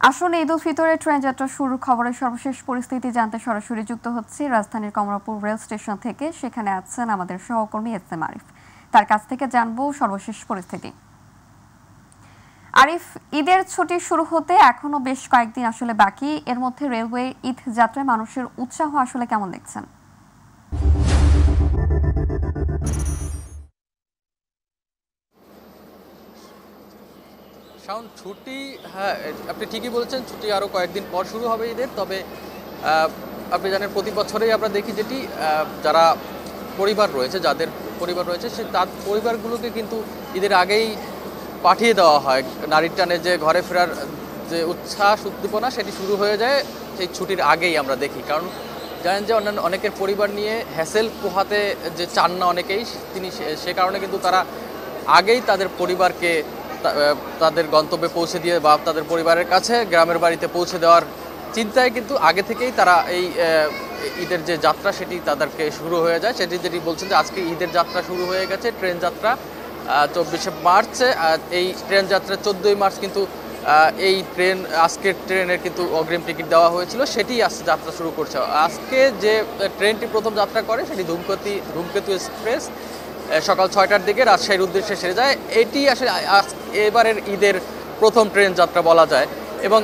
আসলে ঈদ উল ফিতরের ট্রেন যাত্রা শুরুর খবরের সর্বশেষ পরিস্থিতি জানতে সরাসরি যুক্ত হচ্ছে রাজধানীর কমলাপুর রেল স্টেশন থেকে। সেখানে আছেন আমাদের সহকর্মী এস এম আরিফ। তার কাছ থেকে জানবো সর্বশেষ পরিস্থিতি। আরিফ, ঈদের ছুটি শুরু হতে এখনো বেশ কয়েকদিন আসলে বাকি। এর মধ্যে রেলওয়ে ঈদ যাত্রায় মানুষের উৎসাহ আসলে কেমন দেখছেন? ছুটি, হ্যাঁ আপনি ঠিকই বলেছেন, ছুটি আরও কয়েকদিন পর শুরু হবে ঈদের। তবে আপনি জানেন প্রতি বছরেই আমরা দেখি যেটি যারা পরিবার রয়েছে, যাদের পরিবার রয়েছে তার পরিবারগুলোকে কিন্তু ঈদের আগেই পাঠিয়ে দেওয়া হয়। নারীর টানে যে ঘরে ফেরার যে উচ্ছ্বাস উদ্দীপনা সেটি শুরু হয়ে যায় সেই ছুটির আগেই আমরা দেখি। কারণ জানেন যে অন্যান্য অনেকের পরিবার নিয়ে হ্যাসেল পোহাতে যে চান না অনেকেই, সে কারণে কিন্তু তারা আগেই তাদের পরিবারকে তাদের গন্তব্যে পৌঁছে দিয়ে বা তাদের পরিবারের কাছে গ্রামের বাড়িতে পৌঁছে দেওয়ার চিন্তায় কিন্তু আগে থেকেই তারা এই ঈদের যে যাত্রা সেটি তাদেরকে শুরু হয়ে যায়। যেটি বলছেন যে আজকে ঈদের যাত্রা শুরু হয়ে গেছে, ট্রেন যাত্রা 24শে মার্চে। এই ট্রেন যাত্রা 14ই মার্চ কিন্তু এই আজকের ট্রেনের কিন্তু অগ্রিম টিকিট দেওয়া হয়েছিল, সেটি আজকে যাত্রা শুরু করছে। আজকে যে ট্রেনটি প্রথম যাত্রা করে সেটি ধূমকেতু এক্সপ্রেস সকাল 6টার দিকে রাজশাহীর উদ্দেশ্যে সেরে যায়। এটি আসলে এবারের ঈদের প্রথম ট্রেন যাত্রা বলা যায়। এবং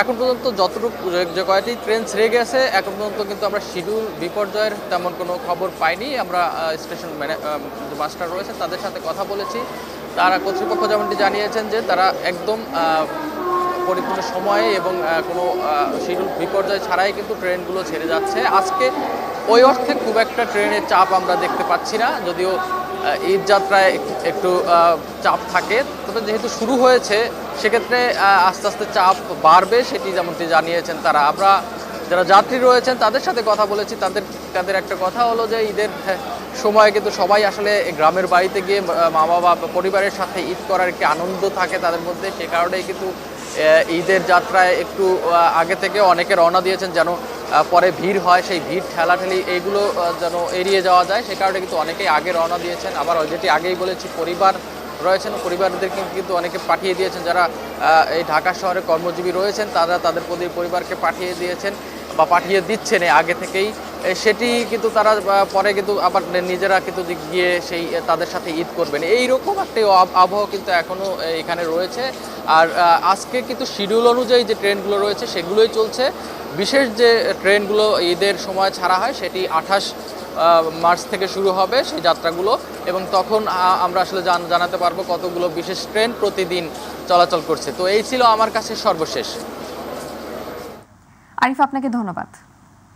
এখন পর্যন্ত যতটুকু যে কয়টি ট্রেন ছেড়ে গেছে এখন পর্যন্ত কিন্তু আমরা শিডিউল বিপর্যয়ের তেমন কোনো খবর পাইনি। আমরা স্টেশন মাস্টার রয়েছে তাদের সাথে কথা বলেছি। তারা কর্তৃপক্ষ যেমনটি জানিয়েছেন যে তারা একদম পরিপূর্ণ সময়ে এবং কোনো শিডিউল বিপর্যয় ছাড়াই কিন্তু ট্রেনগুলো ছেড়ে যাচ্ছে। আজকে ওই অর্থে খুব একটা ট্রেনের চাপ আমরা দেখতে পাচ্ছি না, যদিও ঈদ যাত্রায় একটু চাপ থাকে। তবে যেহেতু শুরু হয়েছে সেক্ষেত্রে আস্তে আস্তে চাপ বাড়বে, সেটি যেমনটি জানিয়েছেন তারা। আমরা যারা যাত্রী রয়েছেন তাদের সাথে কথা বলেছি, তাদের একটা কথা হলো যে ঈদের সময় কিন্তু সবাই আসলে গ্রামের বাড়িতে গিয়ে মা বাবা পরিবারের সাথে ঈদ করার একটি আনন্দ থাকে তাদের মধ্যে। সে কারণেই কিন্তু ঈদের যাত্রায় একটু আগে থেকে অনেকে রওনা দিয়েছেন যেন পরে ভিড় হয়, সেই ভিড় ঠেলাঠেলি এইগুলো যেন এড়িয়ে যাওয়া যায়। সে কারণে কিন্তু অনেকেই আগে রওনা দিয়েছেন। আবার যেটি আগেই বলেছি, পরিবার রয়েছেন, পরিবারদের কিন্তু অনেকে পাঠিয়ে দিয়েছেন। যারা এই ঢাকা শহরে কর্মজীবী রয়েছেন তারা তাদের পরিবারকে পাঠিয়ে দিয়েছেন বা পাঠিয়ে দিচ্ছেন আগে থেকেই। সেটি কিন্তু তারা পরে কিন্তু আবার নিজেরা কিন্তু গিয়ে সেই তাদের সাথে ঈদ করবেন। এইরকম একটি আবহাওয়া কিন্তু এখনও এখানে রয়েছে। আর আজকে কিন্তু শিডিউল অনুযায়ী যে ট্রেনগুলো রয়েছে সেগুলোই চলছে। বিশেষ যে ট্রেনগুলো ঈদের সময় ছাড়া হয় সেটি 28 মার্চ থেকে শুরু হবে সেই যাত্রাগুলো, এবং তখন আমরা আসলে জানাতে পারবো কতগুলো বিশেষ ট্রেন প্রতিদিন চলাচল করছে। তো এই ছিল আমার কাছে সর্বশেষ। আরিফ, আপনাকে ধন্যবাদ।